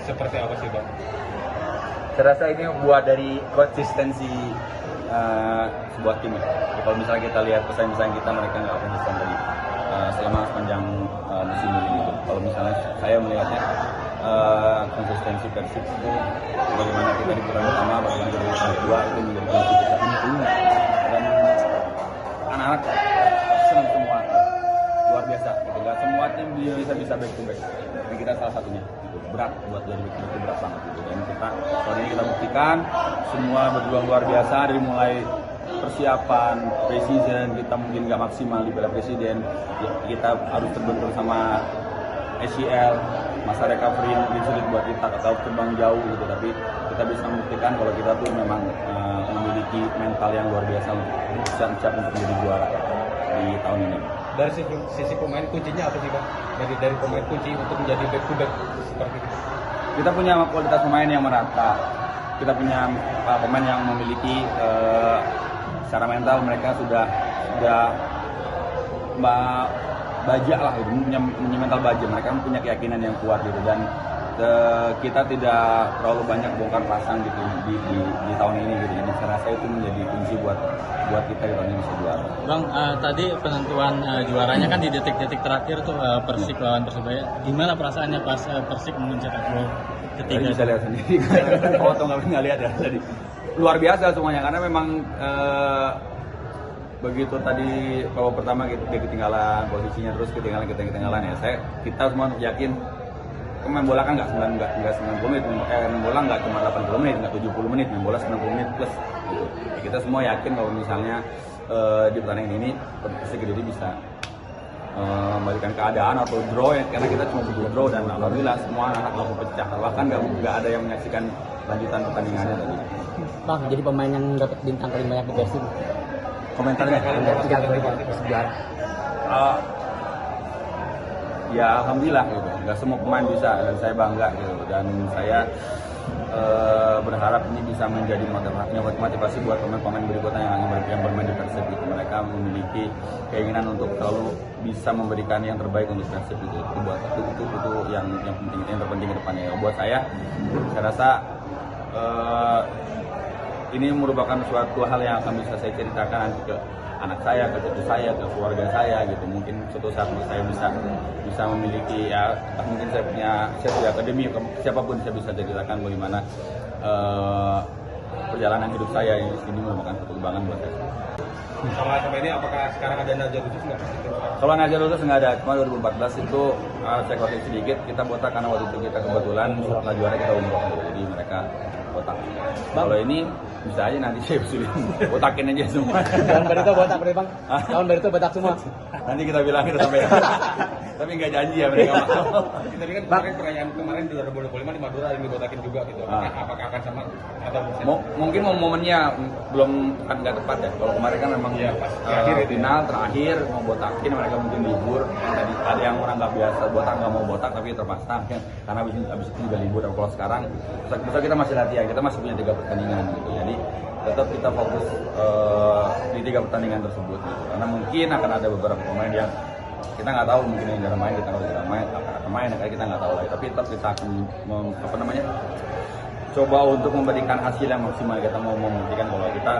Seperti apa sih Bang? Saya rasa ini buah dari konsistensi sebuah tim ya. Kalau misalnya kita lihat pesaing-pesaing kita, mereka nggak konsisten dari selama sepanjang musim ini gitu. Kalau misalnya saya melihatnya konsistensi Persib itu bagaimana kita di putaran pertama, bagaimana kita di putaran kedua itu menjadi kunci kita penting. Dan anak-anak senang semua, luar biasa gitu. Gak semua tim di Indonesia bisa back to back. Tapi kita salah satunya. Gitu. Berat buat jadi back to back itu berat banget gitu. Dan kita soal ini kita buktikan semua berjuang luar biasa dari mulai persiapan presiden kita mungkin nggak maksimal di Piala Presiden ya, kita harus terbentur sama ACL masa recovery mungkin sulit buat kita atau terbang jauh gitu, tapi kita bisa membuktikan kalau kita tuh memang memiliki mental yang luar biasa untuk siap untuk menjadi juara di tahun ini. Dari sisi pemain kuncinya apa sih Bang? Dari pemain kunci untuk menjadi back to back seperti itu. Kita punya kualitas pemain yang merata, kita punya pemain yang memiliki secara mental mereka sudah baja lah gitu, punya mental baja, mereka punya keyakinan yang kuat gitu, dan kita tidak terlalu banyak bongkar pasang gitu di tahun ini gitu. Jadi saya rasa itu menjadi kunci buat kita di tahun ini bisa juara. Bang, tadi penentuan juaranya kan di detik-detik terakhir tuh Persik lawan Persebaya. Gimana perasaannya pas Persik mencetak gol ketiga? Bisa lihat sendiri. Kalau nggak lihat ya tadi. Luar biasa semuanya karena memang begitu tadi kalau pertama dia ketinggalan posisinya, terus ketinggalan ya. Kita semua yakin main bola kan nggak 90 menit, main bola nggak cuma 80 menit, nggak 70 menit, main bola 90 menit plus gitu. Ya, kita semua yakin kalau misalnya di pertandingan ini Persik Kediri bisa membalikan keadaan atau draw ya, karena kita cuma butuh draw dan alhamdulillah semua anak langsung pecah, bahkan nggak ada yang menyaksikan lanjutan pertandingannya tadi. Bang, jadi pemain yang dapat bintang paling banyak di Persib. Komentarnya? 3 kali sejarah. Ya alhamdulillah gitu. Nggak semua pemain bisa dan saya bangga gitu. Dan saya berharap ini bisa menjadi motivasi buat pemain-pemain berikutnya yang bermain di Persib gitu. Mereka memiliki keinginan untuk selalu bisa memberikan yang terbaik untuk Persib gitu. Itu yang penting, yang terpenting ke depannya. Buat saya rasa ini merupakan suatu hal yang akan bisa saya ceritakan nanti ke anak saya, ke cucu saya, ke keluarga saya gitu. Mungkin suatu saat saya bisa memiliki ya, mungkin saya punya akademi, siapapun saya bisa ceritakan bagaimana perjalanan hidup saya ini merupakan satu kebanggaan buat saya. Sama ini apakah sekarang ada Najar khusus nggak? Kalau Najar khusus nggak ada, cuma 2014 itu saya koreksi sedikit, kita botak karena waktu itu kita kebetulan setelah juara kita umroh, jadi mereka botak. Kalau ini bisa aja nanti saya usulin botakin aja semua. Tahun baru itu botak berarti Bang? Tahun baru itu botak semua? Nanti kita bilangin sampai tapi nggak janji ya mereka mau. Tapi kan kemarin perayaan kemarin di 2025 di Madura yang dibotakin juga gitu. Apakah akan sama atau mungkin momennya belum nggak tepat ya. Kalau kemarin kan memang final terakhir mau botakin, mereka mungkin libur. Tadi ada yang orang nggak biasa botak, nggak mau botak tapi terpaksa kan, karena abis itu juga libur. Kalau sekarang besok kita masih latihan, kita masih punya 3 pertandingan gitu. Jadi tetap kita fokus di 3 pertandingan tersebut gitu. Karena mungkin akan ada beberapa pemain yang kita nggak tahu, mungkin yang jarang main, kita kalau jarang main akan main, kayak kita nggak tahu lagi. Tapi tetap kita akan coba untuk memberikan hasil yang maksimal. Kita mau membuktikan kalau kita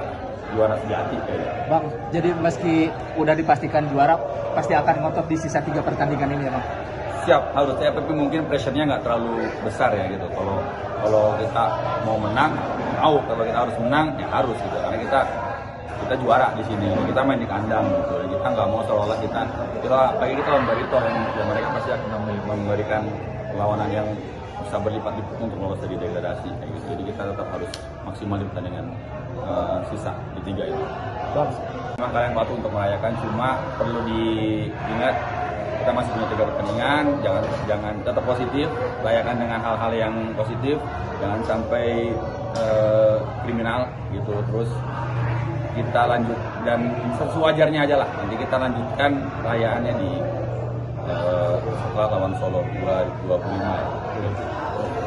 juara sejati kayaknya. Bang, jadi meski udah dipastikan juara, pasti akan ngotot di sisa 3 pertandingan ini ya Bang? Siap, harusnya, tapi mungkin pressure-nya nggak terlalu besar ya gitu. Kalau kita mau menang, kalau kita harus menang ya harus gitu, karena kita juara di sini, kita main di kandang gitu. Kita nggak mau seolah-olah kita lagi kita lawan Barito yang mereka pasti akan memberikan perlawanan yang bisa berlipat-lipat untuk lolos dari degradasi kayak gitu. Jadi kita tetap harus maksimal di pertandingan sisa di 3 itu. Memang kalian waktu untuk merayakan, cuma perlu diingat kita masih punya 3 pertandingan. Jangan tetap positif, rayakan dengan hal-hal yang positif, jangan sampai kriminal gitu. Terus kita lanjut dan sewajarnya aja lah, nanti kita lanjutkan rayaannya di setelah lawan Solo 2025 ya.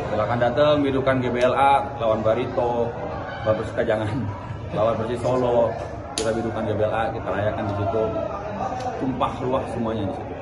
Silakan datang, hidupkan GBLA lawan Barito, bagus jangan lawan Persis Solo, kita hidupkan GBLA, kita rayakan di situ, tumpah ruah semuanya di situ.